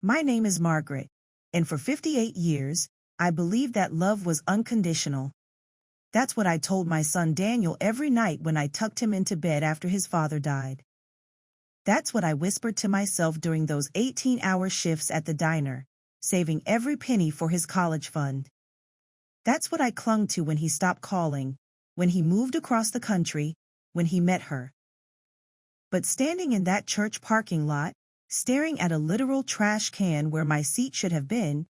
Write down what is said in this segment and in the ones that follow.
My name is Margaret, and for 58 years, I believed that love was unconditional. That's what I told my son Daniel every night when I tucked him into bed after his father died. That's what I whispered to myself during those 18-hour shifts at the diner, saving every penny for his college fund. That's what I clung to when he stopped calling, when he moved across the country, when he met her. But standing in that church parking lot, staring at a literal trash can where my seat should have been,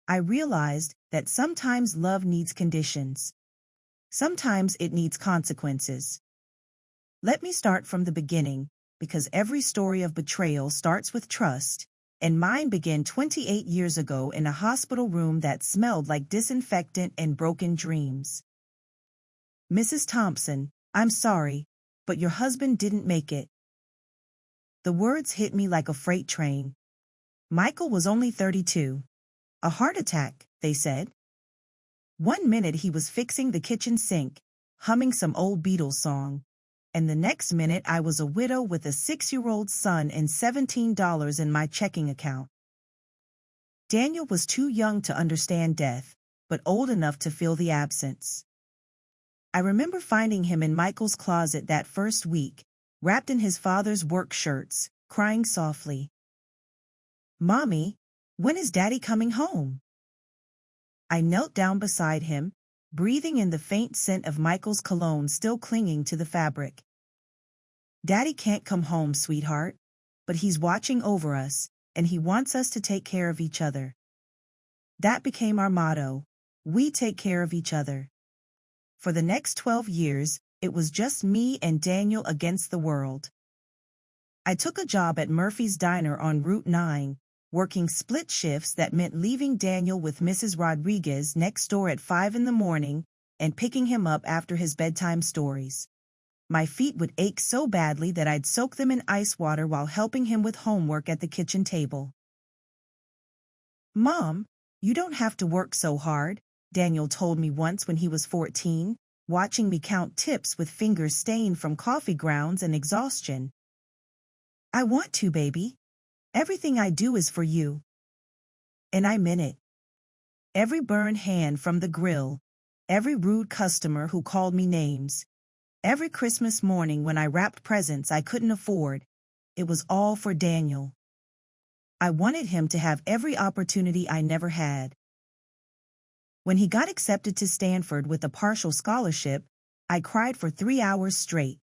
I realized that sometimes love needs conditions. Sometimes it needs consequences. Let me start from the beginning, because every story of betrayal starts with trust, and mine began 28 years ago in a hospital room that smelled like disinfectant and broken dreams. Mrs. Thompson, I'm sorry, but your husband didn't make it. The words hit me like a freight train. Michael was only 32. A heart attack, they said. One minute he was fixing the kitchen sink, humming some old Beatles song, and the next minute I was a widow with a 6-year-old son and $17 in my checking account. Daniel was too young to understand death, but old enough to feel the absence. I remember finding him in Michael's closet that first week, wrapped in his father's work shirts, crying softly. "Mommy, when is Daddy coming home?" I knelt down beside him, breathing in the faint scent of Michael's cologne still clinging to the fabric. "Daddy can't come home, sweetheart, but he's watching over us, and he wants us to take care of each other." That became our motto: we take care of each other. For the next 12 years, it was just me and Daniel against the world. I took a job at Murphy's Diner on Route 9, working split shifts that meant leaving Daniel with Mrs. Rodriguez next door at 5 in the morning and picking him up after his bedtime stories. My feet would ache so badly that I'd soak them in ice water while helping him with homework at the kitchen table. "Mom, you don't have to work so hard," Daniel told me once when he was 14, watching me count tips with fingers stained from coffee grounds and exhaustion. "I want to, baby. Everything I do is for you." And I meant it. Every burned hand from the grill, every rude customer who called me names, every Christmas morning when I wrapped presents I couldn't afford, it was all for Daniel. I wanted him to have every opportunity I never had. When he got accepted to Stanford with a partial scholarship, I cried for 3 hours straight.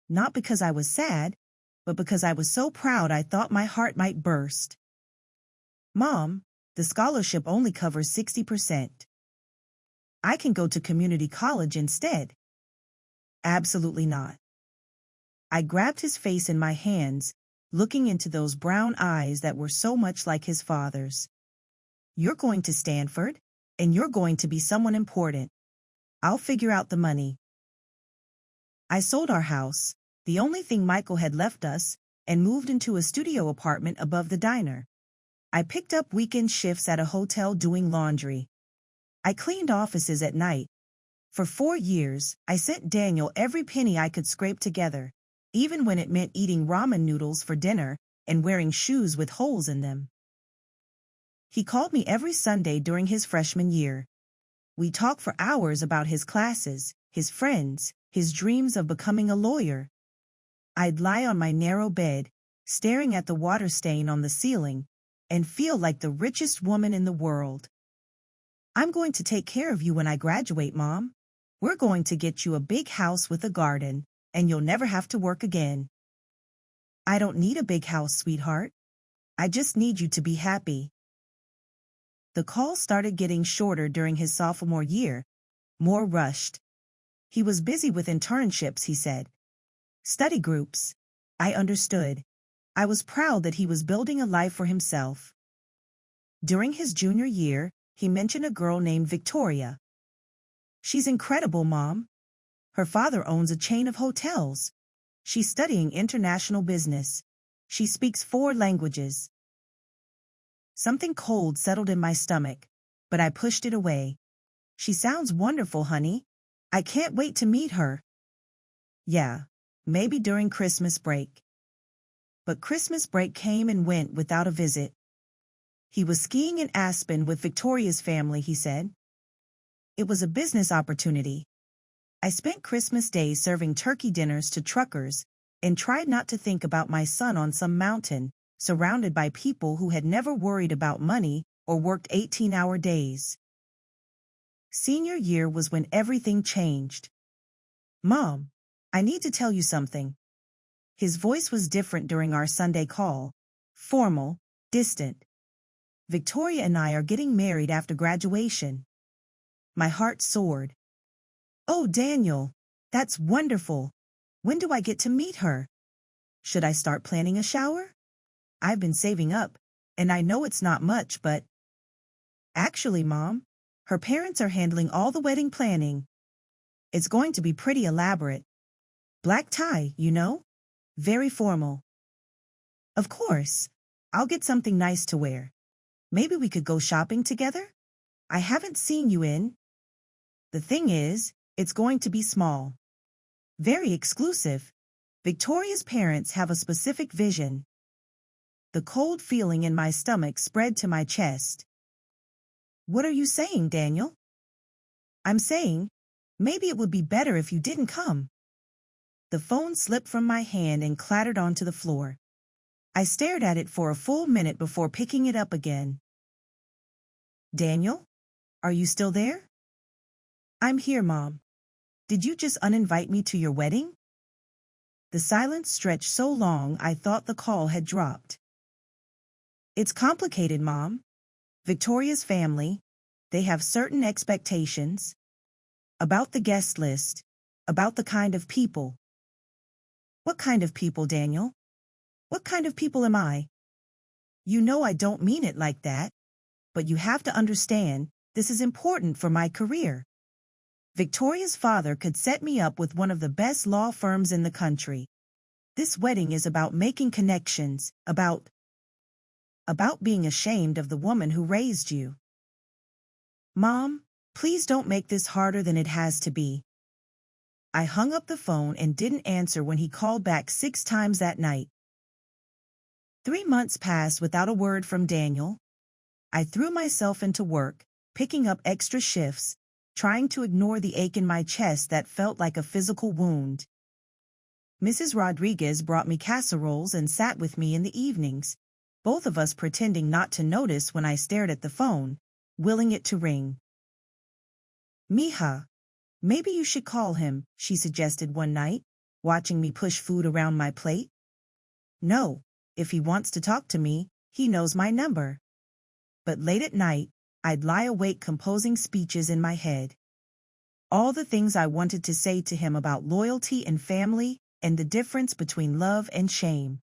Not because I was sad, but because I was so proud I thought my heart might burst. "Mom, the scholarship only covers 60%. I can go to community college instead." "Absolutely not." I grabbed his face in my hands, looking into those brown eyes that were so much like his father's. "You're going to Stanford, and you're going to be someone important. I'll figure out the money." I sold our house, the only thing Michael had left us, and moved into a studio apartment above the diner. I picked up weekend shifts at a hotel doing laundry. I cleaned offices at night. For 4 years, I sent Daniel every penny I could scrape together, even when it meant eating ramen noodles for dinner and wearing shoes with holes in them. He called me every Sunday during his freshman year. We talked for hours about his classes, his friends, his dreams of becoming a lawyer. I'd lie on my narrow bed, staring at the water stain on the ceiling, and feel like the richest woman in the world. "I'm going to take care of you when I graduate, Mom. We're going to get you a big house with a garden, and you'll never have to work again." "I don't need a big house, sweetheart. I just need you to be happy." The calls started getting shorter during his sophomore year, more rushed. He was busy with internships, he said. Study groups. I understood. I was proud that he was building a life for himself. During his junior year, he mentioned a girl named Victoria. "She's incredible, Mom. Her father owns a chain of hotels. She's studying international business. She speaks 4 languages." Something cold settled in my stomach, but I pushed it away. "She sounds wonderful, honey. I can't wait to meet her." Yeah, maybe during Christmas break. But Christmas break came and went without a visit. He was skiing in Aspen with Victoria's family, he said. It was a business opportunity. I spent Christmas Day serving turkey dinners to truckers and tried not to think about my son on some mountain, surrounded by people who had never worried about money or worked 18-hour days. Senior year was when everything changed. Mom, I need to tell you something. His voice was different during our Sunday call, formal, distant. Victoria and I are getting married after graduation. My heart soared. Oh, Daniel, that's wonderful. When do I get to meet her? Should I start planning a shower? I've been saving up, and I know it's not much, but... Actually, Mom, her parents are handling all the wedding planning. It's going to be pretty elaborate. Black tie, you know? Very formal. Of course. I'll get something nice to wear. Maybe we could go shopping together? I haven't seen you in. The thing is, it's going to be small. Very exclusive. Victoria's parents have a specific vision. The cold feeling in my stomach spread to my chest. What are you saying, Daniel? I'm saying, maybe it would be better if you didn't come. The phone slipped from my hand and clattered onto the floor. I stared at it for a full minute before picking it up again. Daniel? Are you still there? I'm here, Mom. Did you just uninvite me to your wedding? The silence stretched so long I thought the call had dropped. It's complicated, Mom. Victoria's family, they have certain expectations. About the guest list, about the kind of people. What kind of people, Daniel? What kind of people am I? You know I don't mean it like that, but you have to understand, this is important for my career. Victoria's father could set me up with one of the best law firms in the country. This wedding is about making connections, about being ashamed of the woman who raised you. Mom, please don't make this harder than it has to be. I hung up the phone and didn't answer when he called back 6 times that night. 3 months passed without a word from Daniel. I threw myself into work, picking up extra shifts, trying to ignore the ache in my chest that felt like a physical wound. Mrs. Rodriguez brought me casseroles and sat with me in the evenings, both of us pretending not to notice when I stared at the phone, willing it to ring. Mija, maybe you should call him, she suggested one night, watching me push food around my plate. No, if he wants to talk to me, he knows my number. But late at night, I'd lie awake composing speeches in my head. All the things I wanted to say to him about loyalty and family and the difference between love and shame.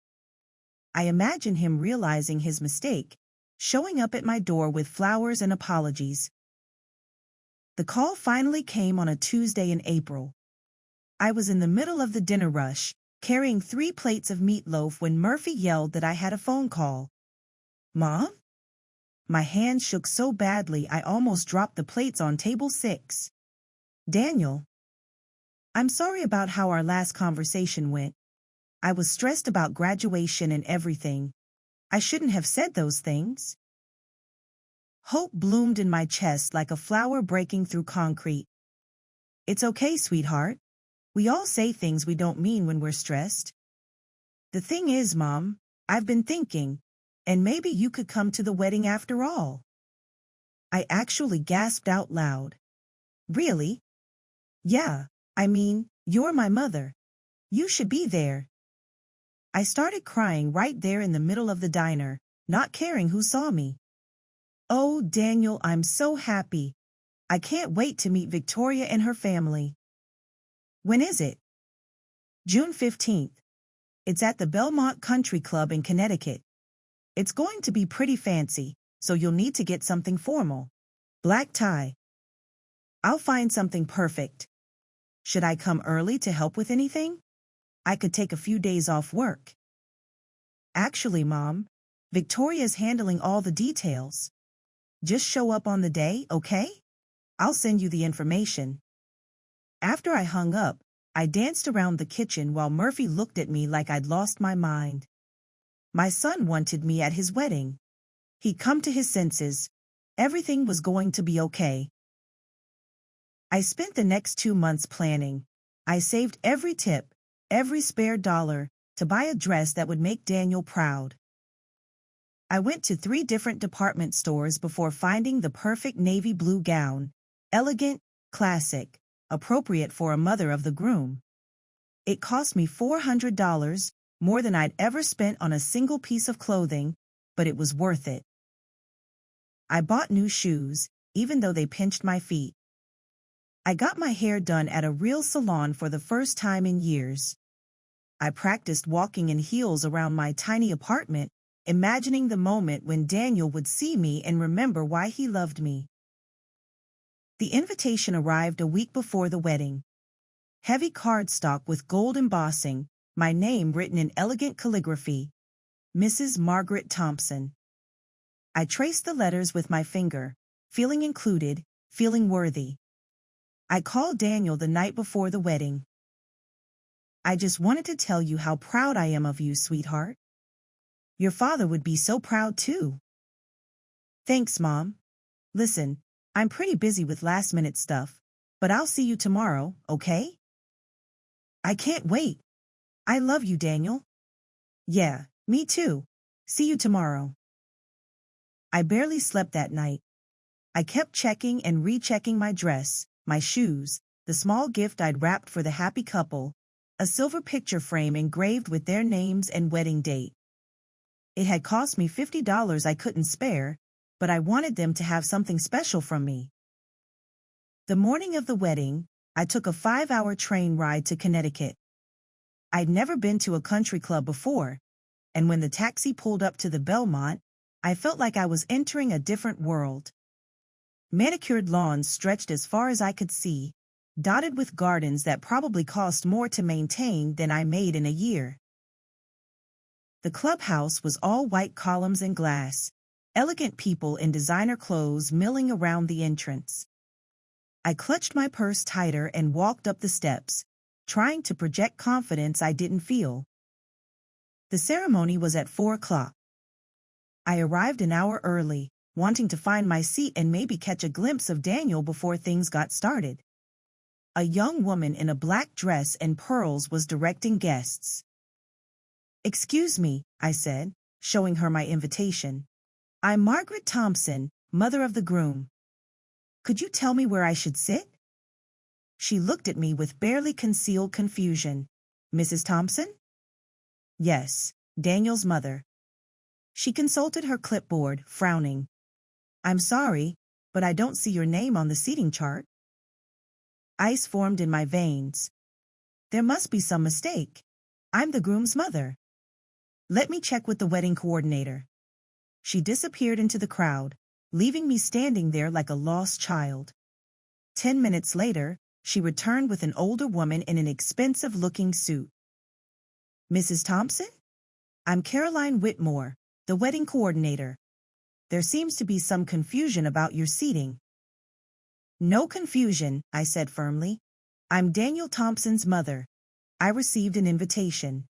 I imagine him realizing his mistake, showing up at my door with flowers and apologies. The call finally came on a Tuesday in April. I was in the middle of the dinner rush, carrying 3 plates of meatloaf when Murphy yelled that I had a phone call. Mom? My hand shook so badly I almost dropped the plates on table 6. Daniel. I'm sorry about how our last conversation went. I was stressed about graduation and everything. I shouldn't have said those things. Hope bloomed in my chest like a flower breaking through concrete. It's okay, sweetheart. We all say things we don't mean when we're stressed. The thing is, Mom, I've been thinking, and maybe you could come to the wedding after all. I actually gasped out loud. Really? Yeah, I mean, you're my mother. You should be there. I started crying right there in the middle of the diner, not caring who saw me. Oh, Daniel, I'm so happy. I can't wait to meet Victoria and her family. When is it? June 15th. It's at the Belmont Country Club in Connecticut. It's going to be pretty fancy, so you'll need to get something formal. Black tie. I'll find something perfect. Should I come early to help with anything? I could take a few days off work. Actually, Mom, Victoria's handling all the details. Just show up on the day, okay? I'll send you the information. After I hung up, I danced around the kitchen while Murphy looked at me like I'd lost my mind. My son wanted me at his wedding. He'd come to his senses. Everything was going to be okay. I spent the next 2 months planning. I saved every tip, every spare dollar, to buy a dress that would make Daniel proud. I went to 3 different department stores before finding the perfect navy blue gown, elegant, classic, appropriate for a mother of the groom. It cost me $400, more than I'd ever spent on a single piece of clothing, but it was worth it. I bought new shoes, even though they pinched my feet. I got my hair done at a real salon for the first time in years. I practiced walking in heels around my tiny apartment, imagining the moment when Daniel would see me and remember why he loved me. The invitation arrived a week before the wedding. Heavy cardstock with gold embossing, my name written in elegant calligraphy, Mrs. Margaret Thompson. I traced the letters with my finger, feeling included, feeling worthy. I called Daniel the night before the wedding. I just wanted to tell you how proud I am of you, sweetheart. Your father would be so proud too. Thanks, Mom. Listen, I'm pretty busy with last-minute stuff, but I'll see you tomorrow, okay? I can't wait. I love you, Daniel. Yeah, me too. See you tomorrow. I barely slept that night. I kept checking and rechecking my dress, my shoes, the small gift I'd wrapped for the happy couple, a silver picture frame engraved with their names and wedding date. It had cost me $50 I couldn't spare, but I wanted them to have something special from me. The morning of the wedding, I took a 5-hour train ride to Connecticut. I'd never been to a country club before, and when the taxi pulled up to the Belmont, I felt like I was entering a different world. Manicured lawns stretched as far as I could see, dotted with gardens that probably cost more to maintain than I made in a year. The clubhouse was all white columns and glass, elegant people in designer clothes milling around the entrance. I clutched my purse tighter and walked up the steps, trying to project confidence I didn't feel. The ceremony was at 4 o'clock. I arrived an hour early, wanting to find my seat and maybe catch a glimpse of Daniel before things got started. A young woman in a black dress and pearls was directing guests. "Excuse me," I said, showing her my invitation. "I'm Margaret Thompson, mother of the groom. Could you tell me where I should sit?" She looked at me with barely concealed confusion. "Mrs. Thompson?" "Yes, Daniel's mother." She consulted her clipboard, frowning. "I'm sorry, but I don't see your name on the seating chart." Ice formed in my veins. There must be some mistake. I'm the groom's mother. Let me check with the wedding coordinator. She disappeared into the crowd, leaving me standing there like a lost child. 10 minutes later, she returned with an older woman in an expensive-looking suit. "Mrs. Thompson? I'm Caroline Whitmore, the wedding coordinator. There seems to be some confusion about your seating." "No confusion," I said firmly. "I'm Daniel Thompson's mother. I received an invitation."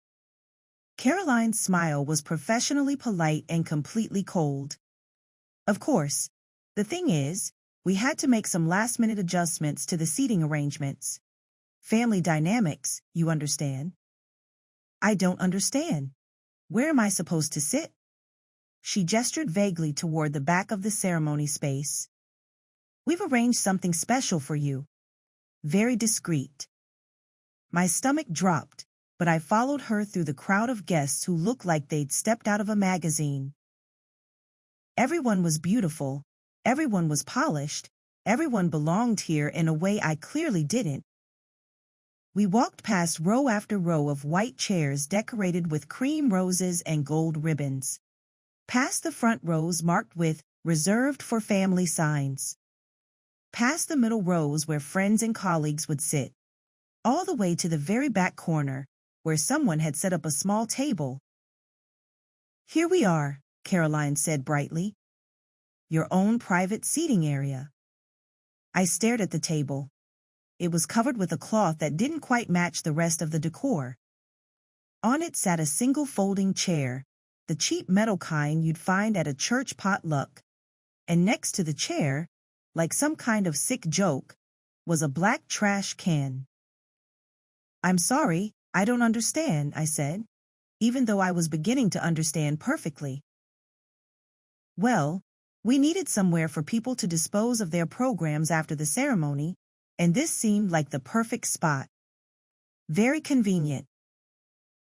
Caroline's smile was professionally polite and completely cold. "Of course. The thing is, we had to make some last-minute adjustments to the seating arrangements. Family dynamics, you understand." "I don't understand. Where am I supposed to sit?" She gestured vaguely toward the back of the ceremony space. "We've arranged something special for you. Very discreet." My stomach dropped, but I followed her through the crowd of guests who looked like they'd stepped out of a magazine. Everyone was beautiful, everyone was polished, everyone belonged here in a way I clearly didn't. We walked past row after row of white chairs decorated with cream roses and gold ribbons. Past the front rows marked with "Reserved for Family" signs. Past the middle rows where friends and colleagues would sit. All the way to the very back corner, where someone had set up a small table. "Here we are," Caroline said brightly. "Your own private seating area." I stared at the table. It was covered with a cloth that didn't quite match the rest of the decor. On it sat a single folding chair, the cheap metal kind you'd find at a church potluck. And next to the chair, like some kind of sick joke, was a black trash can. "I'm sorry, I don't understand," I said, even though I was beginning to understand perfectly. "Well, we needed somewhere for people to dispose of their programs after the ceremony, and this seemed like the perfect spot. Very convenient."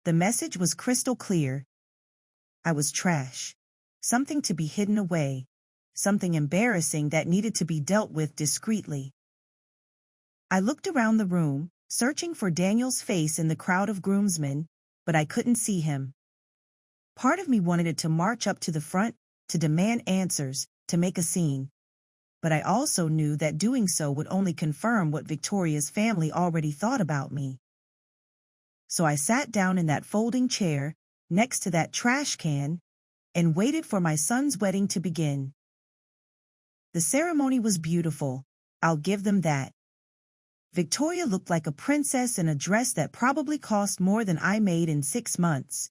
The message was crystal clear. I was trash. Something to be hidden away. Something embarrassing that needed to be dealt with discreetly. I looked around the room, searching for Daniel's face in the crowd of groomsmen, but I couldn't see him. Part of me wanted it to march up to the front, to demand answers, to make a scene. But I also knew that doing so would only confirm what Victoria's family already thought about me. So I sat down in that folding chair, next to that trash can, and waited for my son's wedding to begin. The ceremony was beautiful, I'll give them that. Victoria looked like a princess in a dress that probably cost more than I made in 6 months.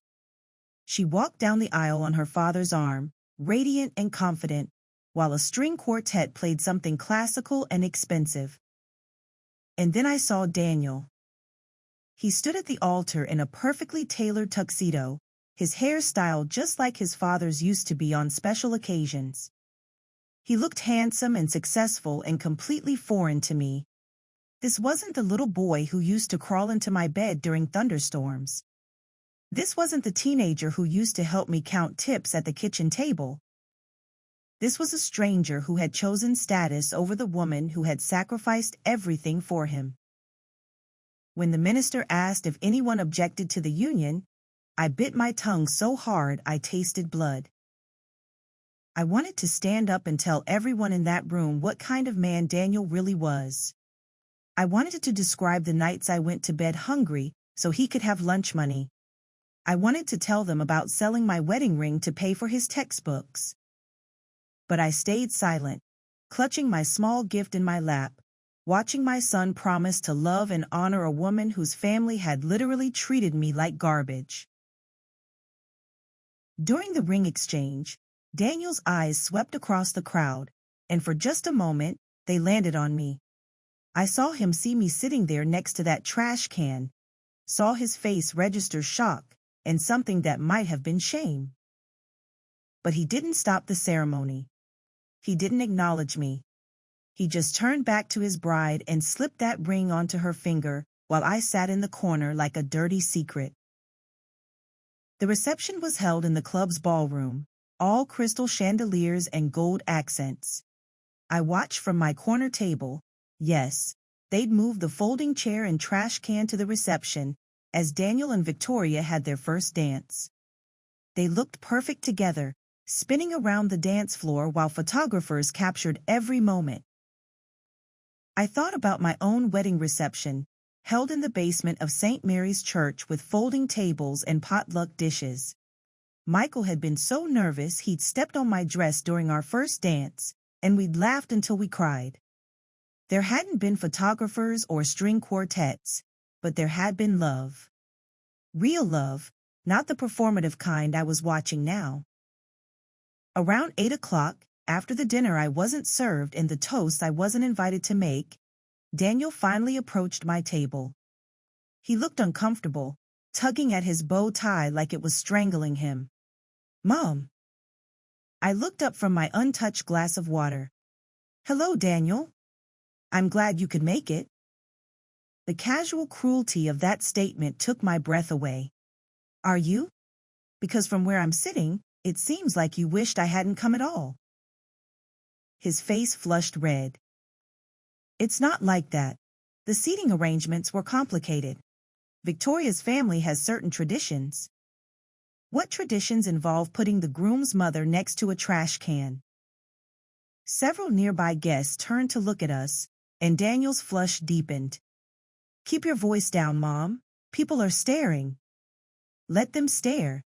She walked down the aisle on her father's arm, radiant and confident, while a string quartet played something classical and expensive. And then I saw Daniel. He stood at the altar in a perfectly tailored tuxedo, his hair styled just like his father's used to be on special occasions. He looked handsome and successful and completely foreign to me. This wasn't the little boy who used to crawl into my bed during thunderstorms. This wasn't the teenager who used to help me count tips at the kitchen table. This was a stranger who had chosen status over the woman who had sacrificed everything for him. When the minister asked if anyone objected to the union, I bit my tongue so hard I tasted blood. I wanted to stand up and tell everyone in that room what kind of man Daniel really was. I wanted to describe the nights I went to bed hungry so he could have lunch money. I wanted to tell them about selling my wedding ring to pay for his textbooks. But I stayed silent, clutching my small gift in my lap, watching my son promise to love and honor a woman whose family had literally treated me like garbage. During the ring exchange, Daniel's eyes swept across the crowd, and for just a moment, they landed on me. I saw him see me sitting there next to that trash can, saw his face register shock and something that might have been shame. But he didn't stop the ceremony. He didn't acknowledge me. He just turned back to his bride and slipped that ring onto her finger while I sat in the corner like a dirty secret. The reception was held in the club's ballroom, all crystal chandeliers and gold accents. I watched from my corner table. Yes, they'd moved the folding chair and trash can to the reception as Daniel and Victoria had their first dance. They looked perfect together, spinning around the dance floor while photographers captured every moment. I thought about my own wedding reception, held in the basement of St. Mary's Church with folding tables and potluck dishes. Michael had been so nervous he'd stepped on my dress during our first dance, and we'd laughed until we cried. There hadn't been photographers or string quartets, but there had been love. Real love, not the performative kind I was watching now. Around 8 o'clock, after the dinner I wasn't served and the toast I wasn't invited to make, Daniel finally approached my table. He looked uncomfortable, tugging at his bow tie like it was strangling him. "Mom." I looked up from my untouched glass of water. "Hello, Daniel. I'm glad you could make it." The casual cruelty of that statement took my breath away. "Are you? Because from where I'm sitting, it seems like you wished I hadn't come at all." His face flushed red. "It's not like that. The seating arrangements were complicated. Victoria's family has certain traditions." "What traditions involve putting the groom's mother next to a trash can?" Several nearby guests turned to look at us, and Daniel's flush deepened. "Keep your voice down, Mom. People are staring." "Let them stare.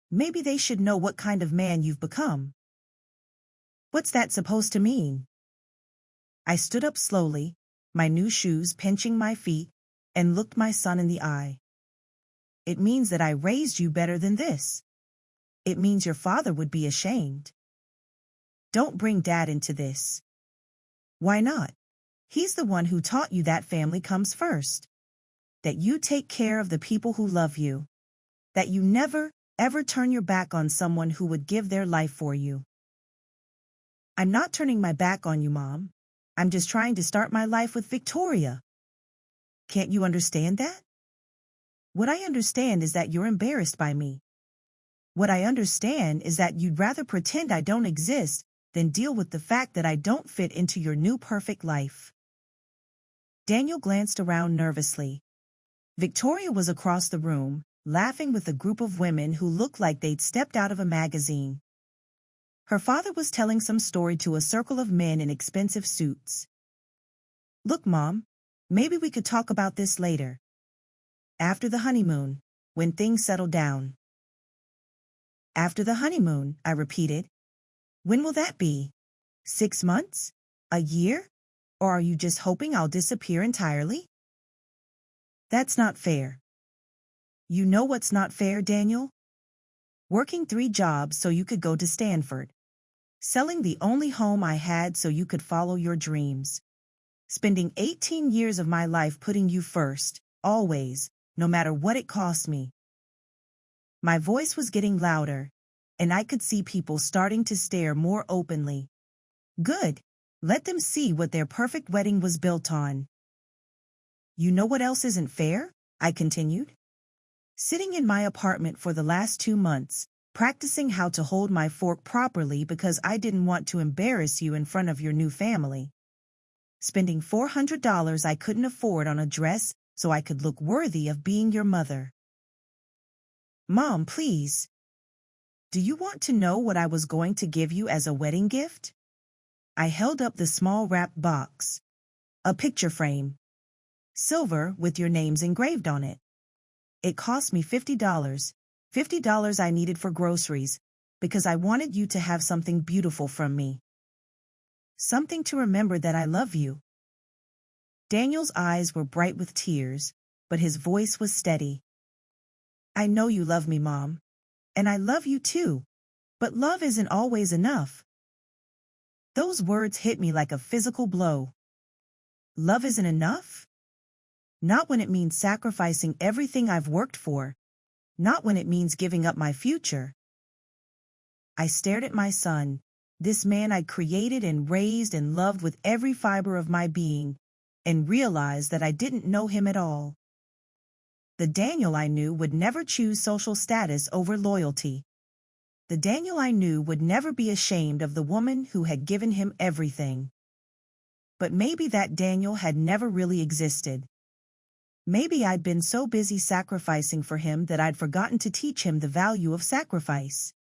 Maybe they should know what kind of man you've become." "What's that supposed to mean?" I stood up slowly, my new shoes pinching my feet, and looked my son in the eye. "It means that I raised you better than this." It means your father would be ashamed. Don't bring Dad into this. Why not? He's the one who taught you that family comes first. That you take care of the people who love you. That you never, ever turn your back on someone who would give their life for you. I'm not turning my back on you, Mom. I'm just trying to start my life with Victoria. Can't you understand that? What I understand is that you're embarrassed by me. What I understand is that you'd rather pretend I don't exist than deal with the fact that I don't fit into your new perfect life. Daniel glanced around nervously. Victoria was across the room, laughing with a group of women who looked like they'd stepped out of a magazine. Her father was telling some story to a circle of men in expensive suits. Look, Mom, maybe we could talk about this later. After the honeymoon, when things settle down. After the honeymoon, I repeated. When will that be? 6 months? A year? Or are you just hoping I'll disappear entirely? That's not fair. You know what's not fair, Daniel? Working 3 jobs so you could go to Stanford. Selling the only home I had so you could follow your dreams. Spending 18 years of my life putting you first, always, no matter what it cost me. My voice was getting louder, and I could see people starting to stare more openly. Good. Let them see what their perfect wedding was built on. You know what else isn't fair? I continued. Sitting in my apartment for the last 2 months, practicing how to hold my fork properly because I didn't want to embarrass you in front of your new family. Spending $400 I couldn't afford on a dress so I could look worthy of being your mother. Mom, please. Do you want to know what I was going to give you as a wedding gift? I held up the small wrapped box. A picture frame. Silver with your names engraved on it. It cost me $50. $50 I needed for groceries, because I wanted you to have something beautiful from me. Something to remember that I love you. Daniel's eyes were bright with tears, but his voice was steady. I know you love me, Mom. And I love you too. But love isn't always enough. Those words hit me like a physical blow. Love isn't enough? Not when it means sacrificing everything I've worked for. Not when it means giving up my future. I stared at my son, this man I created and raised and loved with every fiber of my being, and realized that I didn't know him at all. The Daniel I knew would never choose social status over loyalty. The Daniel I knew would never be ashamed of the woman who had given him everything. But maybe that Daniel had never really existed. Maybe I'd been so busy sacrificing for him that I'd forgotten to teach him the value of sacrifice.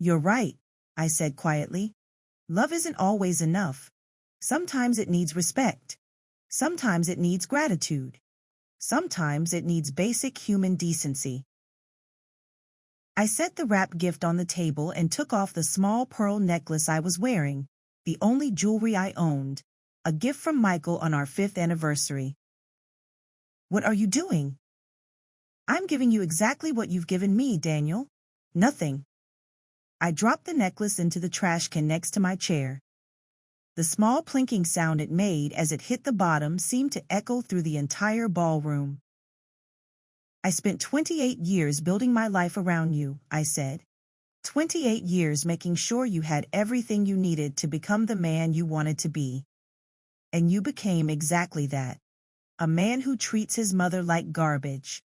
You're right, I said quietly. Love isn't always enough. Sometimes it needs respect. Sometimes it needs gratitude. Sometimes it needs basic human decency. I set the wrapped gift on the table and took off the small pearl necklace I was wearing, the only jewelry I owned, a gift from Michael on our 5th anniversary. What are you doing? I'm giving you exactly what you've given me, Daniel. Nothing. I dropped the necklace into the trash can next to my chair. The small plinking sound it made as it hit the bottom seemed to echo through the entire ballroom. I spent 28 years building my life around you, I said. 28 years making sure you had everything you needed to become the man you wanted to be. And you became exactly that. A man who treats his mother like garbage.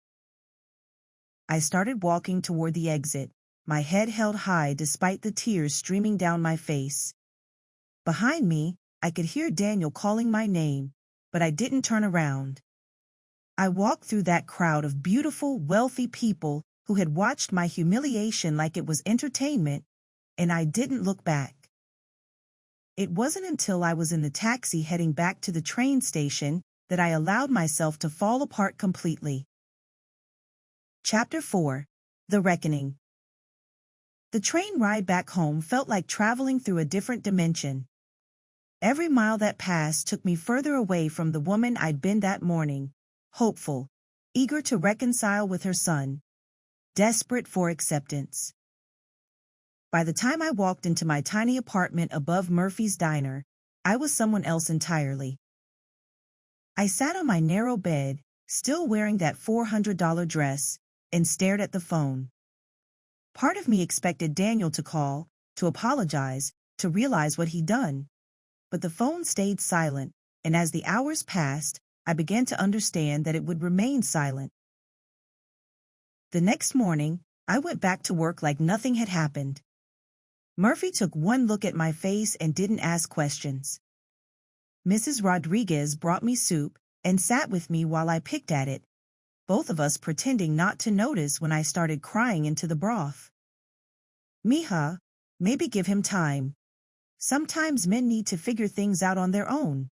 I started walking toward the exit, my head held high despite the tears streaming down my face. Behind me, I could hear Daniel calling my name, but I didn't turn around. I walked through that crowd of beautiful, wealthy people who had watched my humiliation like it was entertainment, and I didn't look back. It wasn't until I was in the taxi heading back to the train station that I allowed myself to fall apart completely. Chapter 4. The Reckoning. The train ride back home felt like traveling through a different dimension. Every mile that passed took me further away from the woman I'd been that morning, hopeful, eager to reconcile with her son, desperate for acceptance. By the time I walked into my tiny apartment above Murphy's Diner, I was someone else entirely. I sat on my narrow bed, still wearing that $400 dress, and stared at the phone. Part of me expected Daniel to call, to apologize, to realize what he'd done. But the phone stayed silent, and as the hours passed, I began to understand that it would remain silent. The next morning, I went back to work like nothing had happened. Murphy took one look at my face and didn't ask questions. Mrs. Rodriguez brought me soup and sat with me while I picked at it, both of us pretending not to notice when I started crying into the broth. "Mija, maybe give him time. Sometimes men need to figure things out on their own."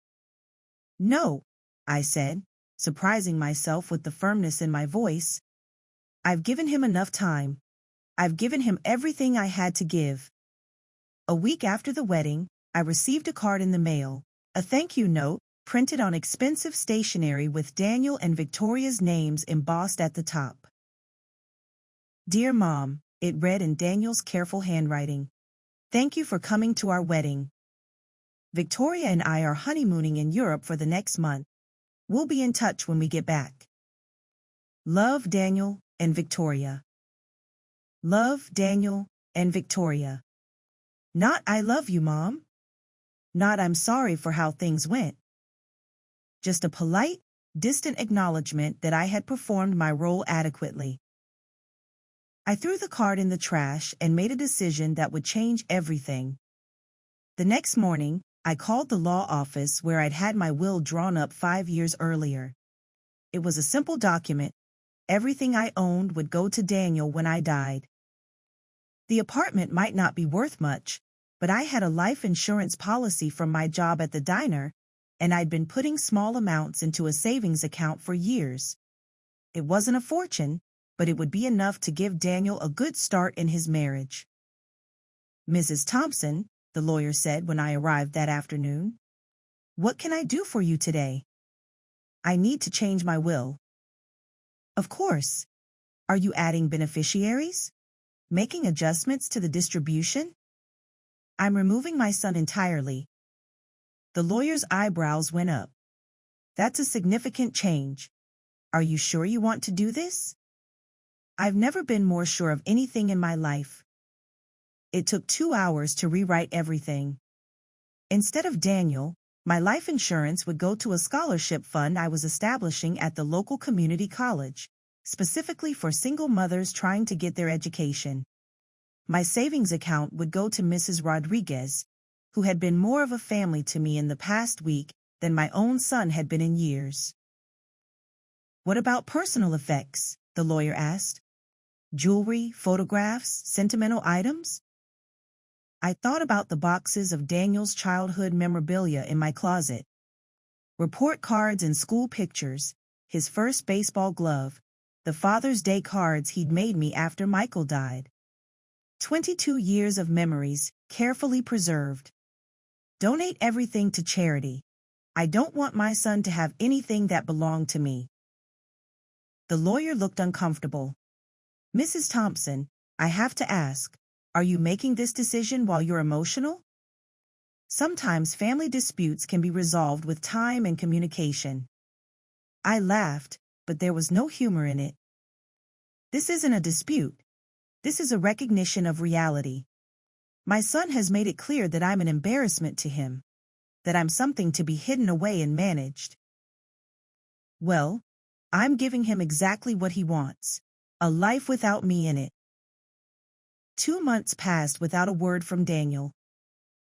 "No," I said, surprising myself with the firmness in my voice. "I've given him enough time. I've given him everything I had to give." A week after the wedding, I received a card in the mail, a thank you note, printed on expensive stationery with Daniel and Victoria's names embossed at the top. "Dear Mom," it read in Daniel's careful handwriting. "Thank you for coming to our wedding. Victoria and I are honeymooning in Europe for the next month. We'll be in touch when we get back. Love, Daniel and Victoria." Love, Daniel and Victoria. Not "I love you, Mom." Not "I'm sorry for how things went." Just a polite, distant acknowledgement that I had performed my role adequately. I threw the card in the trash and made a decision that would change everything. The next morning, I called the law office where I'd had my will drawn up 5 years earlier. It was a simple document. Everything I owned would go to Daniel when I died. The apartment might not be worth much, but I had a life insurance policy from my job at the diner, and I'd been putting small amounts into a savings account for years. It wasn't a fortune, but it would be enough to give Daniel a good start in his marriage. "Mrs. Thompson," the lawyer said when I arrived that afternoon, "what can I do for you today?" "I need to change my will." "Of course. Are you adding beneficiaries? Making adjustments to the distribution?" "I'm removing my son entirely." The lawyer's eyebrows went up. "That's a significant change. Are you sure you want to do this?" I've never been more sure of anything in my life. It took 2 hours to rewrite everything. Instead of Daniel, my life insurance would go to a scholarship fund I was establishing at the local community college, specifically for single mothers trying to get their education. My savings account would go to Mrs. Rodriguez, who had been more of a family to me in the past week than my own son had been in years. "What about personal effects?" the lawyer asked. "Jewelry, photographs, sentimental items?" I thought about the boxes of Daniel's childhood memorabilia in my closet. Report cards and school pictures, his first baseball glove, the Father's Day cards he'd made me after Michael died. 22 years of memories, carefully preserved. Donate everything to charity. I don't want my son to have anything that belonged to me. The lawyer looked uncomfortable. "Mrs. Thompson, I have to ask, are you making this decision while you're emotional?" Sometimes family disputes can be resolved with time and communication. I laughed, but there was no humor in it. "This isn't a dispute. This is a recognition of reality. My son has made it clear that I'm an embarrassment to him, that I'm something to be hidden away and managed. Well, I'm giving him exactly what he wants, a life without me in it." 2 months passed without a word from Daniel.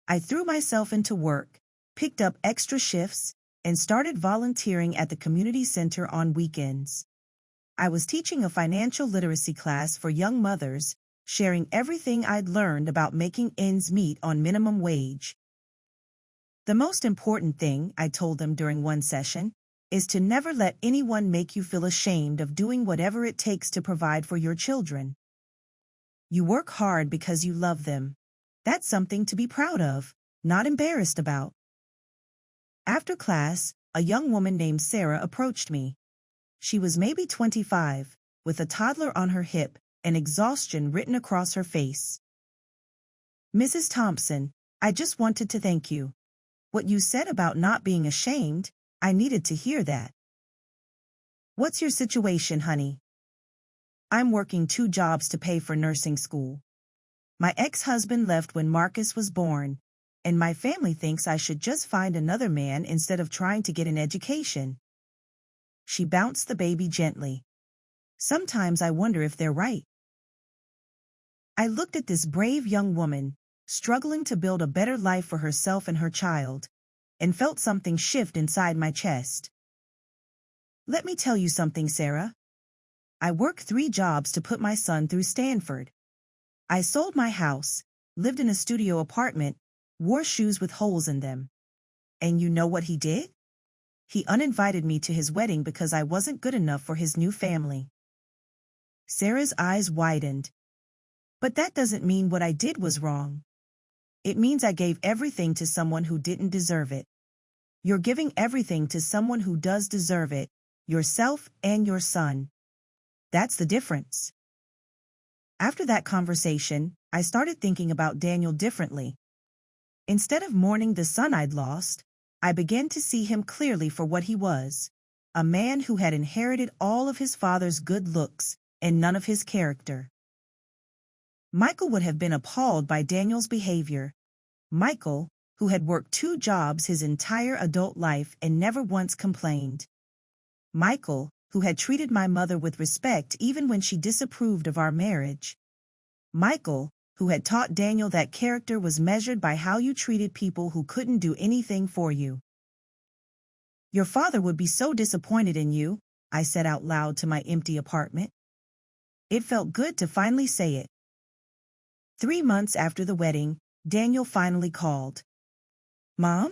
I threw myself into work, picked up extra shifts, and started volunteering at the community center on weekends. I was teaching a financial literacy class for young mothers, sharing everything I'd learned about making ends meet on minimum wage. "The most important thing," I told them during one session, "is to never let anyone make you feel ashamed of doing whatever it takes to provide for your children. You work hard because you love them. That's something to be proud of, not embarrassed about." After class, a young woman named Sarah approached me. She was maybe 25, with a toddler on her hip and exhaustion written across her face. Mrs. Thompson, I just wanted to thank you. What you said about not being ashamed, I needed to hear that. What's your situation, honey? I'm working 2 jobs to pay for nursing school. My ex-husband left when Marcus was born, and my family thinks I should just find another man instead of trying to get an education. She bounced the baby gently. Sometimes I wonder if they're right. I looked at this brave young woman, struggling to build a better life for herself and her child, and felt something shift inside my chest. Let me tell you something, Sarah. I worked 3 jobs to put my son through Stanford. I sold my house, lived in a studio apartment, wore shoes with holes in them. And you know what he did? He uninvited me to his wedding because I wasn't good enough for his new family. Sarah's eyes widened. But that doesn't mean what I did was wrong. It means I gave everything to someone who didn't deserve it. You're giving everything to someone who does deserve it, yourself and your son. That's the difference. After that conversation, I started thinking about Daniel differently. Instead of mourning the son I'd lost, I began to see him clearly for what he was, a man who had inherited all of his father's good looks and none of his character. Michael would have been appalled by Daniel's behavior. Michael, who had worked 2 jobs his entire adult life and never once complained. Michael, who had treated my mother with respect even when she disapproved of our marriage. Michael, who had taught Daniel that character was measured by how you treated people who couldn't do anything for you. Your father would be so disappointed in you, I said out loud to my empty apartment. It felt good to finally say it. 3 months after the wedding, Daniel finally called. Mom?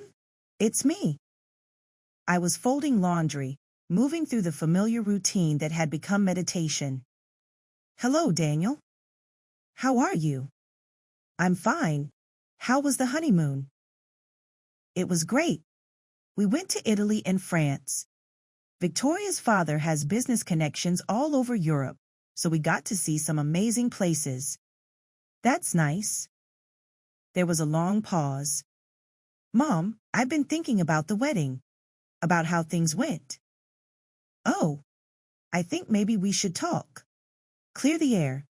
It's me. I was folding laundry, moving through the familiar routine that had become meditation. Hello, Daniel. How are you? I'm fine. How was the honeymoon? It was great. We went to Italy and France. Victoria's father has business connections all over Europe, so we got to see some amazing places. That's nice. There was a long pause. Mom, I've been thinking about the wedding, about how things went. Oh, I think maybe we should talk. Clear the air.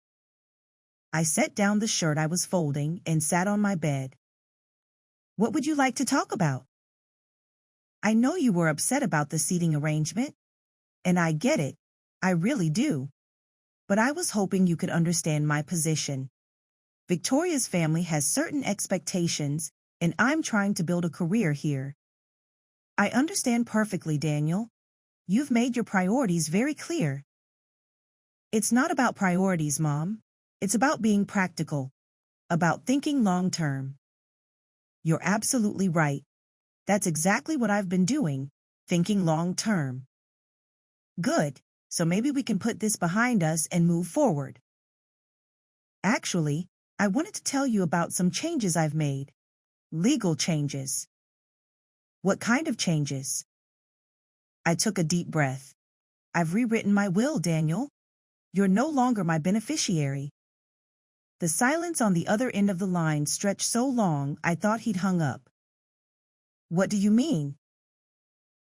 I set down the shirt I was folding and sat on my bed. What would you like to talk about? I know you were upset about the seating arrangement, and I get it, I really do. But I was hoping you could understand my position. Victoria's family has certain expectations, and I'm trying to build a career here. I understand perfectly, Daniel. You've made your priorities very clear. It's not about priorities, Mom. It's about being practical, about thinking long-term. You're absolutely right. That's exactly what I've been doing, thinking long-term. Good, so maybe we can put this behind us and move forward. Actually, I wanted to tell you about some changes I've made. Legal changes. What kind of changes? I took a deep breath. I've rewritten my will, Daniel. You're no longer my beneficiary. The silence on the other end of the line stretched so long I thought he'd hung up. What do you mean?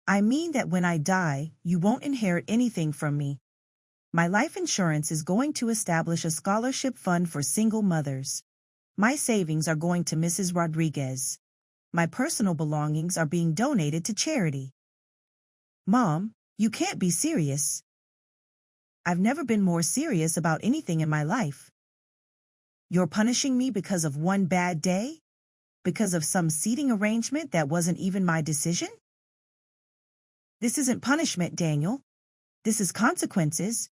I mean that when I die, you won't inherit anything from me. My life insurance is going to establish a scholarship fund for single mothers. My savings are going to Mrs. Rodriguez. My personal belongings are being donated to charity. Mom, you can't be serious. I've never been more serious about anything in my life. You're punishing me because of one bad day? Because of some seating arrangement that wasn't even my decision? This isn't punishment, Daniel. This is consequences.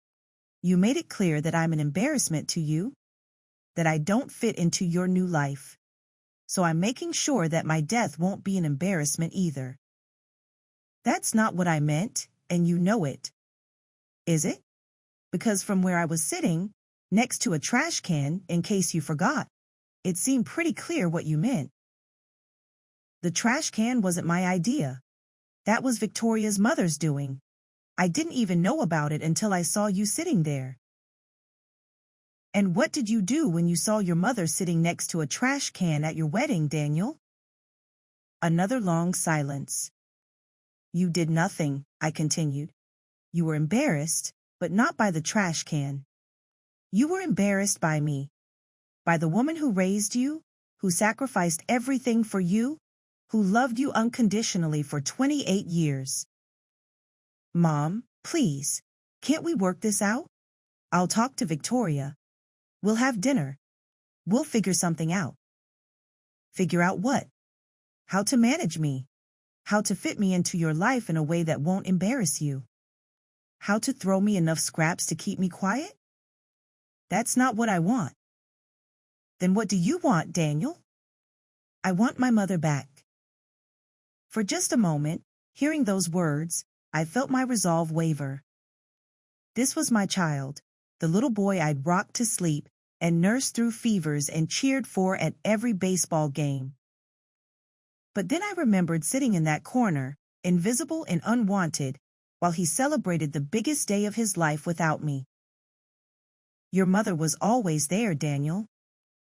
You made it clear that I'm an embarrassment to you, that I don't fit into your new life. So I'm making sure that my death won't be an embarrassment either. That's not what I meant, and you know it. Is it? Because from where I was sitting, next to a trash can, in case you forgot, it seemed pretty clear what you meant. The trash can wasn't my idea. That was Victoria's mother's doing. I didn't even know about it until I saw you sitting there. And what did you do when you saw your mother sitting next to a trash can at your wedding, Daniel? Another long silence. You did nothing, I continued. You were embarrassed, but not by the trash can. You were embarrassed by me. By the woman who raised you, who sacrificed everything for you, who loved you unconditionally for 28 years. Mom, please, can't we work this out? I'll talk to Victoria. We'll have dinner. We'll figure something out. Figure out what? How to manage me. How to fit me into your life in a way that won't embarrass you. How to throw me enough scraps to keep me quiet? That's not what I want. Then what do you want, Daniel? I want my mother back. For just a moment, hearing those words, I felt my resolve waver. This was my child, the little boy I'd rocked to sleep and nursed through fevers and cheered for at every baseball game. But then I remembered sitting in that corner, invisible and unwanted, while he celebrated the biggest day of his life without me. Your mother was always there, Daniel.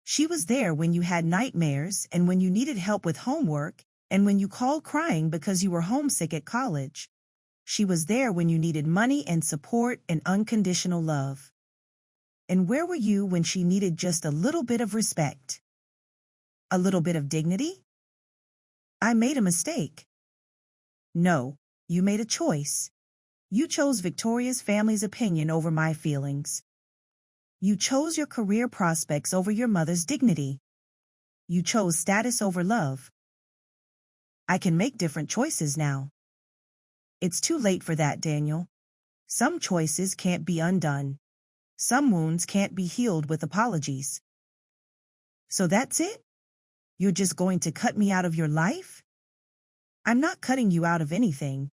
She was there when you had nightmares and when you needed help with homework and when you called crying because you were homesick at college. She was there when you needed money and support and unconditional love. And where were you when she needed just a little bit of respect? A little bit of dignity? I made a mistake. No, you made a choice. You chose Victoria's family's opinion over my feelings. You chose your career prospects over your mother's dignity. You chose status over love. I can make different choices now. It's too late for that, Daniel. Some choices can't be undone. Some wounds can't be healed with apologies. So that's it? You're just going to cut me out of your life? I'm not cutting you out of anything.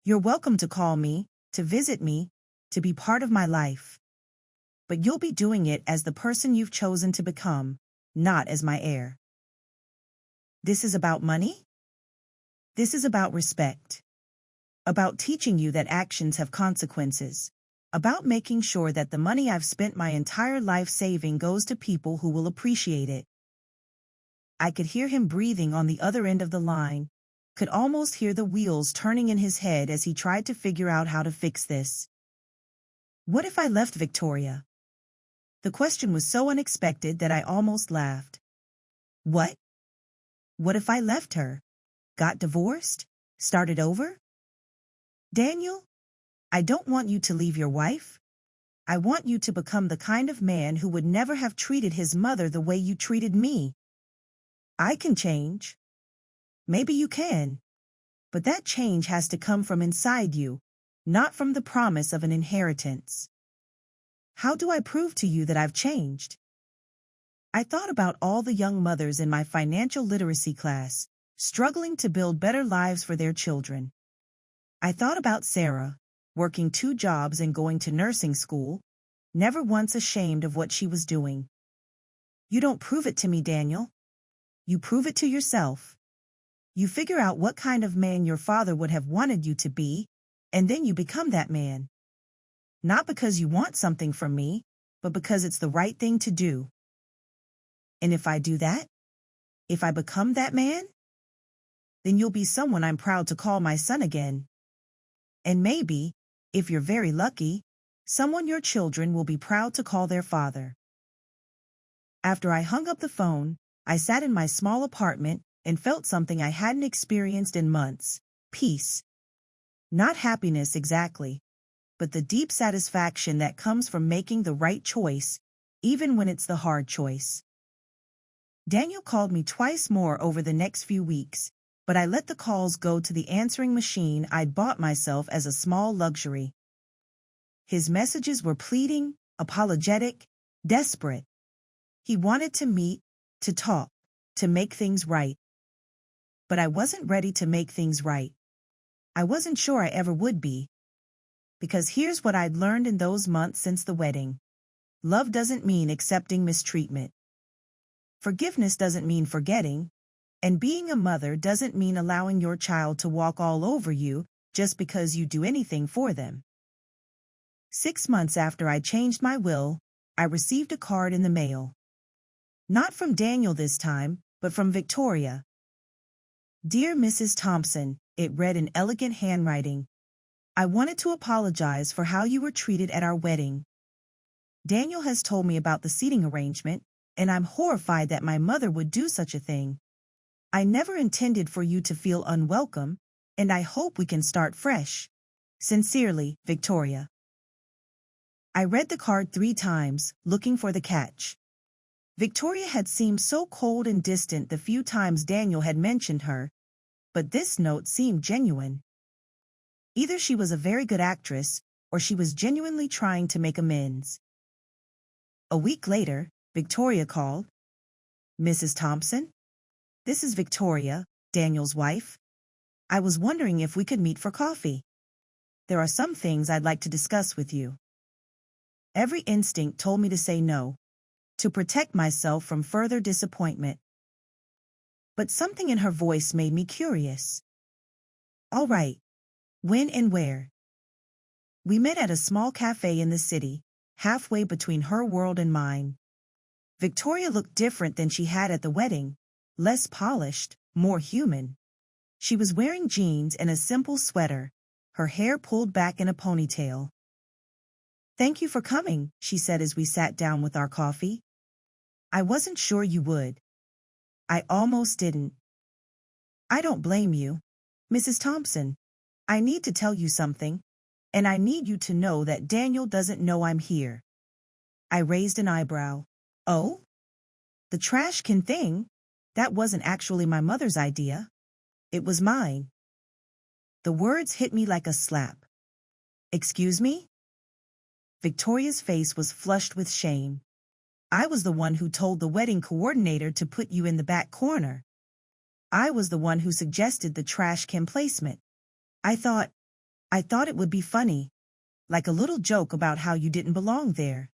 You're welcome to call me, to visit me, to be part of my life. But you'll be doing it as the person you've chosen to become, not as my heir. This is about money? This is about respect. About teaching you that actions have consequences. About making sure that the money I've spent my entire life saving goes to people who will appreciate it. I could hear him breathing on the other end of the line, could almost hear the wheels turning in his head as he tried to figure out how to fix this. What if I left Victoria? The question was so unexpected that I almost laughed. What? What if I left her? Got divorced? Started over? Daniel, I don't want you to leave your wife. I want you to become the kind of man who would never have treated his mother the way you treated me. I can change. Maybe you can. But that change has to come from inside you, not from the promise of an inheritance. How do I prove to you that I've changed? I thought about all the young mothers in my financial literacy class, struggling to build better lives for their children. I thought about Sarah, working 2 jobs and going to nursing school, never once ashamed of what she was doing. You don't prove it to me, Daniel. You prove it to yourself. You figure out what kind of man your father would have wanted you to be, and then you become that man. Not because you want something from me, but because it's the right thing to do. And if I do that, if I become that man, then you'll be someone I'm proud to call my son again. And maybe, if you're very lucky, someone your children will be proud to call their father. After I hung up the phone, I sat in my small apartment and felt something I hadn't experienced in months: peace. Not happiness exactly, but the deep satisfaction that comes from making the right choice, even when it's the hard choice. Daniel called me twice more over the next few weeks, but I let the calls go to the answering machine I'd bought myself as a small luxury. His messages were pleading, apologetic, desperate. He wanted to meet, to talk, to make things right. But I wasn't ready to make things right. I wasn't sure I ever would be. Because here's what I'd learned in those months since the wedding. Love doesn't mean accepting mistreatment. Forgiveness doesn't mean forgetting. And being a mother doesn't mean allowing your child to walk all over you just because you do anything for them. 6 months after I changed my will, I received a card in the mail. Not from Daniel this time, but from Victoria. Dear Mrs. Thompson, it read in elegant handwriting. I wanted to apologize for how you were treated at our wedding. Daniel has told me about the seating arrangement, and I'm horrified that my mother would do such a thing. I never intended for you to feel unwelcome, and I hope we can start fresh. Sincerely, Victoria. I read the card 3 times, looking for the catch. Victoria had seemed so cold and distant the few times Daniel had mentioned her, but this note seemed genuine. Either she was a very good actress, or she was genuinely trying to make amends. A week later, Victoria called. Mrs. Thompson? This is Victoria, Daniel's wife. I was wondering if we could meet for coffee. There are some things I'd like to discuss with you. Every instinct told me to say no, to protect myself from further disappointment. But something in her voice made me curious. All right. When and where? We met at a small cafe in the city, halfway between her world and mine. Victoria looked different than she had at the wedding, less polished, more human. She was wearing jeans and a simple sweater, her hair pulled back in a ponytail. Thank you for coming, she said as we sat down with our coffee. I wasn't sure you would. I almost didn't. I don't blame you. Mrs. Thompson, I need to tell you something, and I need you to know that Daniel doesn't know I'm here. I raised an eyebrow. Oh? The trash can thing? That wasn't actually my mother's idea. It was mine. The words hit me like a slap. Excuse me? Victoria's face was flushed with shame. I was the one who told the wedding coordinator to put you in the back corner. I was the one who suggested the trash can placement. I thought it would be funny, like a little joke about how you didn't belong there.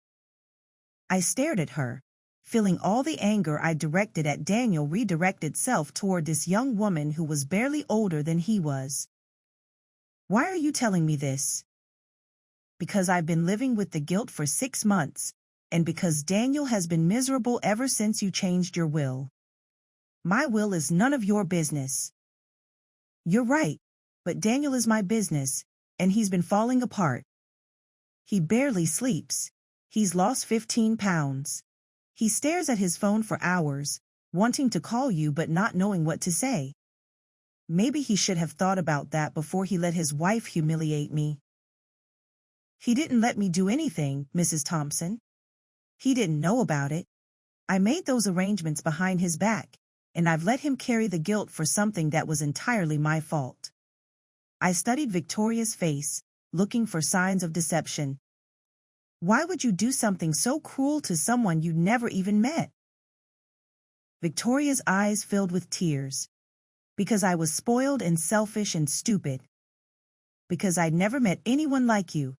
I stared at her, feeling all the anger I directed at Daniel redirect itself toward this young woman who was barely older than he was. Why are you telling me this? Because I've been living with the guilt for 6 months, and because Daniel has been miserable ever since you changed your will. My will is none of your business. You're right, but Daniel is my business, and he's been falling apart. He barely sleeps. He's lost 15 pounds. He stares at his phone for hours, wanting to call you but not knowing what to say. Maybe he should have thought about that before he let his wife humiliate me. He didn't let me do anything, Mrs. Thompson. He didn't know about it. I made those arrangements behind his back, and I've let him carry the guilt for something that was entirely my fault. I studied Victoria's face, looking for signs of deception. Why would you do something so cruel to someone you'd never even met? Victoria's eyes filled with tears. Because I was spoiled and selfish and stupid. Because I'd never met anyone like you.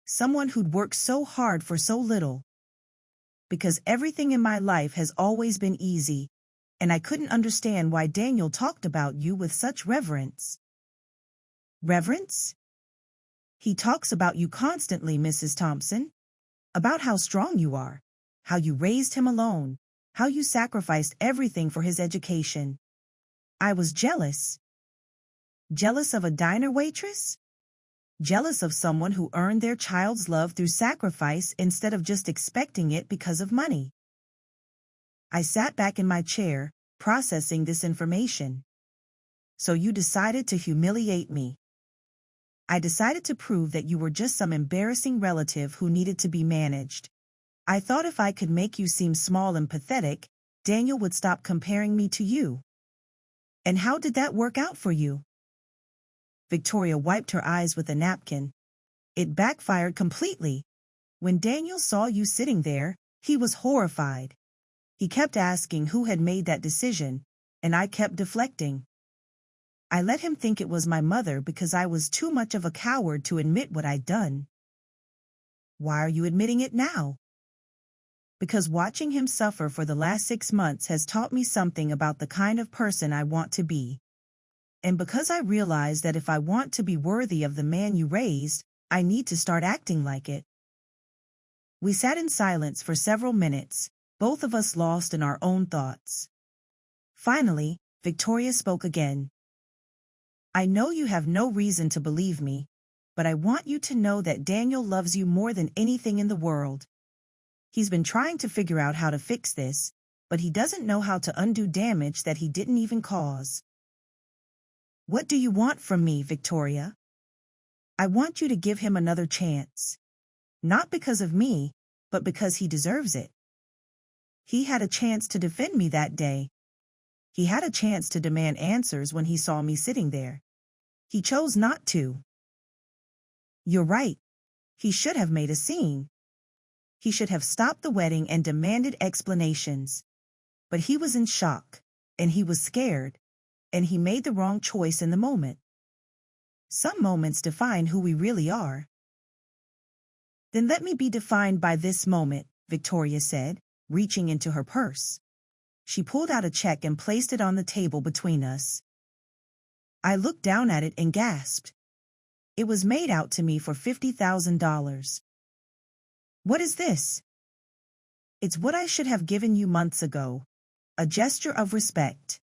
Someone who'd worked so hard for so little. Because everything in my life has always been easy, and I couldn't understand why Daniel talked about you with such reverence. Reverence? He talks about you constantly, Mrs. Thompson. About how strong you are, how you raised him alone, how you sacrificed everything for his education. I was jealous. Jealous of a diner waitress? Jealous of someone who earned their child's love through sacrifice instead of just expecting it because of money. I sat back in my chair, processing this information. So you decided to humiliate me. I decided to prove that you were just some embarrassing relative who needed to be managed. I thought if I could make you seem small and pathetic, Daniel would stop comparing me to you. And how did that work out for you? Victoria wiped her eyes with a napkin. It backfired completely. When Daniel saw you sitting there, he was horrified. He kept asking who had made that decision, and I kept deflecting. I let him think it was my mother because I was too much of a coward to admit what I'd done. Why are you admitting it now? Because watching him suffer for the last 6 months has taught me something about the kind of person I want to be. And because I realized that if I want to be worthy of the man you raised, I need to start acting like it. We sat in silence for several minutes, both of us lost in our own thoughts. Finally, Victoria spoke again. I know you have no reason to believe me, but I want you to know that Daniel loves you more than anything in the world. He's been trying to figure out how to fix this, but he doesn't know how to undo damage that he didn't even cause. What do you want from me, Victoria? I want you to give him another chance. Not because of me, but because he deserves it. He had a chance to defend me that day. He had a chance to demand answers when he saw me sitting there. He chose not to. You're right. He should have made a scene. He should have stopped the wedding and demanded explanations. But he was in shock, and he was scared, and he made the wrong choice in the moment. Some moments define who we really are. Then let me be defined by this moment, Victoria said, reaching into her purse. She pulled out a check and placed it on the table between us. I looked down at it and gasped. It was made out to me for $50,000. What is this? It's what I should have given you months ago. A gesture of respect.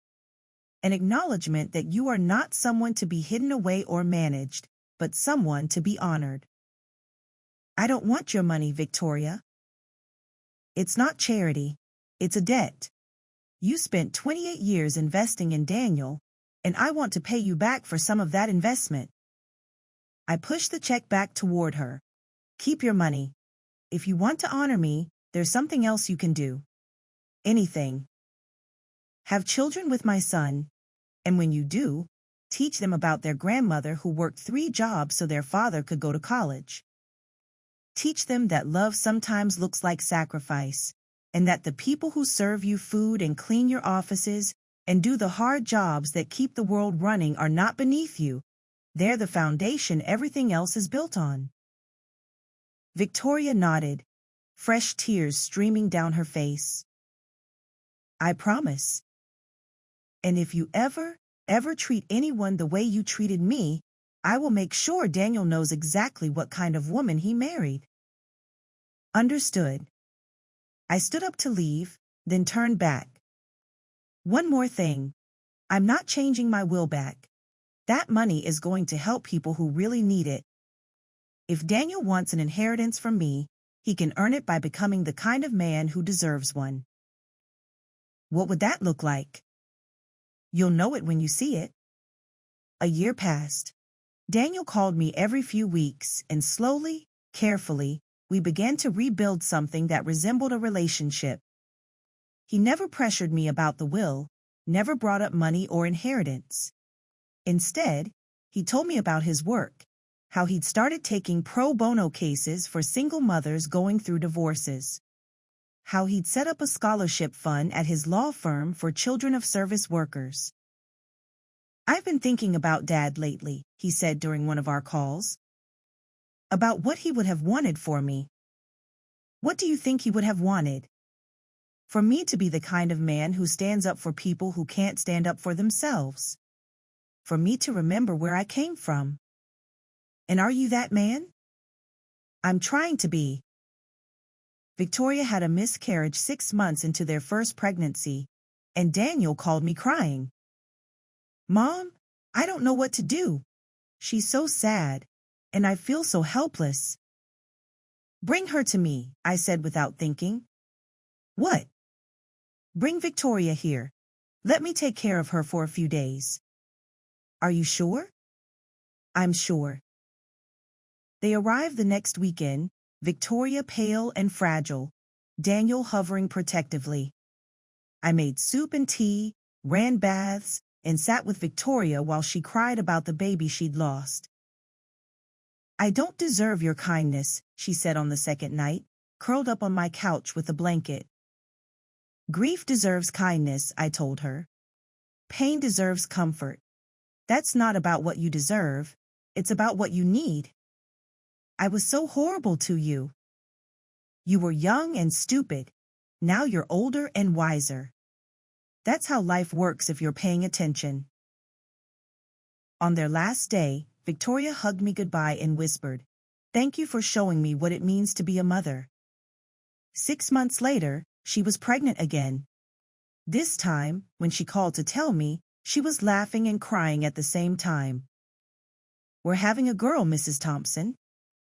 An acknowledgement that you are not someone to be hidden away or managed, but someone to be honored. I don't want your money, Victoria. It's not charity. It's a debt. You spent 28 years investing in Daniel, and I want to pay you back for some of that investment. I pushed the check back toward her. Keep your money. If you want to honor me, there's something else you can do. Anything. Have children with my son, and when you do, teach them about their grandmother who worked 3 jobs so their father could go to college. Teach them that love sometimes looks like sacrifice, and that the people who serve you food and clean your offices and do the hard jobs that keep the world running are not beneath you. They're the foundation everything else is built on. Victoria nodded, fresh tears streaming down her face. I promise. And if you ever treat anyone the way you treated me, I will make sure Daniel knows exactly what kind of woman he married. Understood. I stood up to leave, then turned back. One more thing. I'm not changing my will back. That money is going to help people who really need it. If Daniel wants an inheritance from me, he can earn it by becoming the kind of man who deserves one. What would that look like? You'll know it when you see it. A year passed. Daniel called me every few weeks, and slowly, carefully, we began to rebuild something that resembled a relationship. He never pressured me about the will, never brought up money or inheritance. Instead, he told me about his work, how he'd started taking pro bono cases for single mothers going through divorces, how he'd set up a scholarship fund at his law firm for children of service workers. I've been thinking about Dad lately, he said during one of our calls. About what he would have wanted for me. What do you think he would have wanted? For me to be the kind of man who stands up for people who can't stand up for themselves. For me to remember where I came from. And are you that man? I'm trying to be. Victoria had a miscarriage 6 months into their first pregnancy, and Daniel called me crying. Mom, I don't know what to do. She's so sad, and I feel so helpless. Bring her to me, I said without thinking. What? Bring Victoria here. Let me take care of her for a few days. Are you sure? I'm sure. They arrived the next weekend, Victoria pale and fragile, Daniel hovering protectively. I made soup and tea, ran baths, and sat with Victoria while she cried about the baby she'd lost. I don't deserve your kindness, she said on the second night, curled up on my couch with a blanket. Grief deserves kindness, I told her. Pain deserves comfort. That's not about what you deserve, it's about what you need. I was so horrible to you. You were young and stupid. Now you're older and wiser. That's how life works if you're paying attention. On their last day, Victoria hugged me goodbye and whispered, "Thank you for showing me what it means to be a mother." 6 months later, she was pregnant again. This time, when she called to tell me, she was laughing and crying at the same time. "We're having a girl, Mrs. Thompson,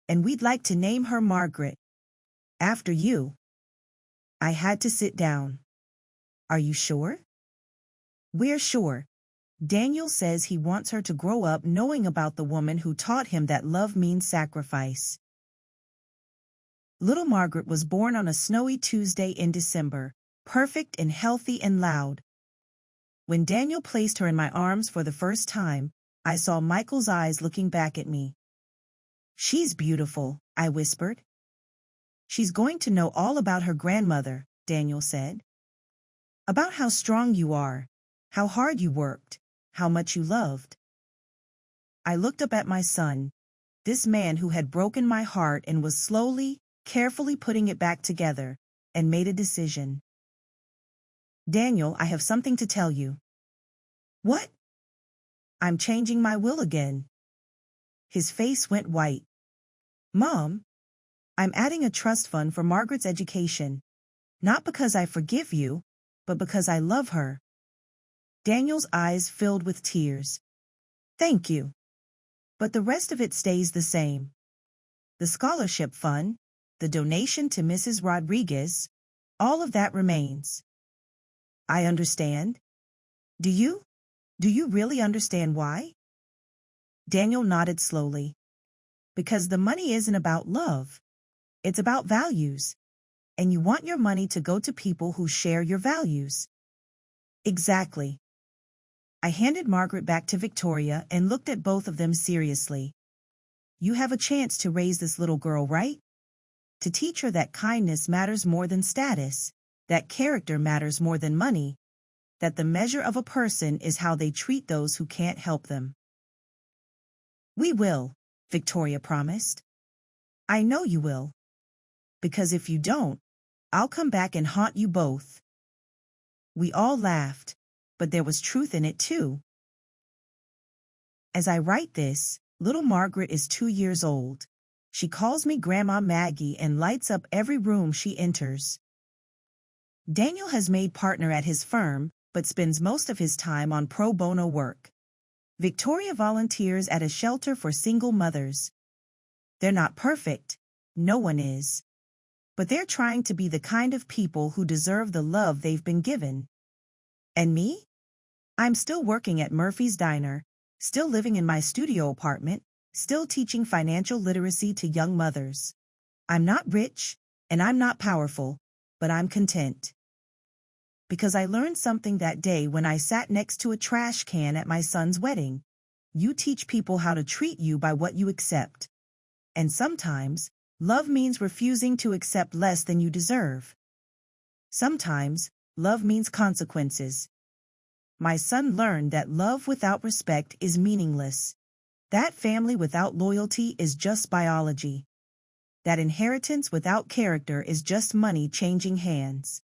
and we'd like to name her Margaret. After you." I had to sit down. "Are you sure?" "We're sure. Daniel says he wants her to grow up knowing about the woman who taught him that love means sacrifice." Little Margaret was born on a snowy Tuesday in December, perfect and healthy and loud. When Daniel placed her in my arms for the first time, I saw Michael's eyes looking back at me. "She's beautiful," I whispered. "She's going to know all about her grandmother," Daniel said. "About how strong you are, how hard you worked, how much you loved." I looked up at my son, this man who had broken my heart and was slowly, carefully putting it back together, and made a decision. "Daniel, I have something to tell you." "What?" "I'm changing my will again." His face went white. "Mom, I'm adding a trust fund for Margaret's education. Not because I forgive you, but because I love her." Daniel's eyes filled with tears. "Thank you. But the rest of it stays the same. The scholarship fund, the donation to Mrs. Rodriguez, all of that remains." "I understand. Do you? Do you really understand why?" Daniel nodded slowly. "Because the money isn't about love. It's about values. And you want your money to go to people who share your values." "Exactly." I handed Margaret back to Victoria and looked at both of them seriously. "You have a chance to raise this little girl, right? To teach her that kindness matters more than status, that character matters more than money, that the measure of a person is how they treat those who can't help them." "We will," Victoria promised. "I know you will. Because if you don't, I'll come back and haunt you both." We all laughed, but there was truth in it too. As I write this, little Margaret is 2 years old. She calls me Grandma Maggie and lights up every room she enters. Daniel has made partner at his firm, but spends most of his time on pro bono work. Victoria volunteers at a shelter for single mothers. They're not perfect, no one is. But they're trying to be the kind of people who deserve the love they've been given. And me? I'm still working at Murphy's Diner, still living in my studio apartment, still teaching financial literacy to young mothers. I'm not rich, and I'm not powerful, but I'm content. Because I learned something that day when I sat next to a trash can at my son's wedding. You teach people how to treat you by what you accept. And sometimes, love means refusing to accept less than you deserve. Sometimes, love means consequences. My son learned that love without respect is meaningless. That family without loyalty is just biology. That inheritance without character is just money changing hands.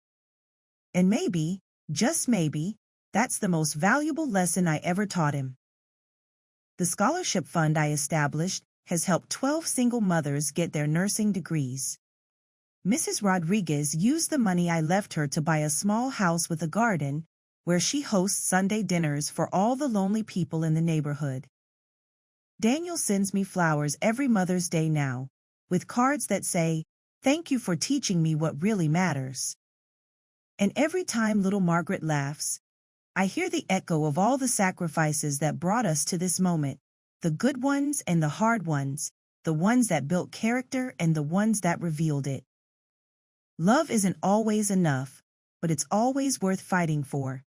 And maybe, just maybe, that's the most valuable lesson I ever taught him. The scholarship fund I established has helped 12 single mothers get their nursing degrees. Mrs. Rodriguez used the money I left her to buy a small house with a garden, where she hosts Sunday dinners for all the lonely people in the neighborhood. Daniel sends me flowers every Mother's Day now, with cards that say, "Thank you for teaching me what really matters." And every time little Margaret laughs, I hear the echo of all the sacrifices that brought us to this moment, the good ones and the hard ones, the ones that built character and the ones that revealed it. Love isn't always enough, but it's always worth fighting for.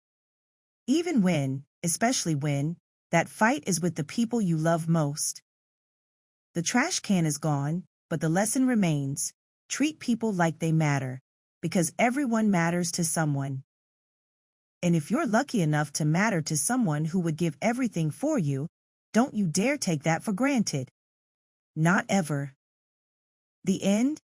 Even when, especially when, that fight is with the people you love most. The trash can is gone, but the lesson remains: treat people like they matter, because everyone matters to someone. And if you're lucky enough to matter to someone who would give everything for you, don't you dare take that for granted. Not ever. The end.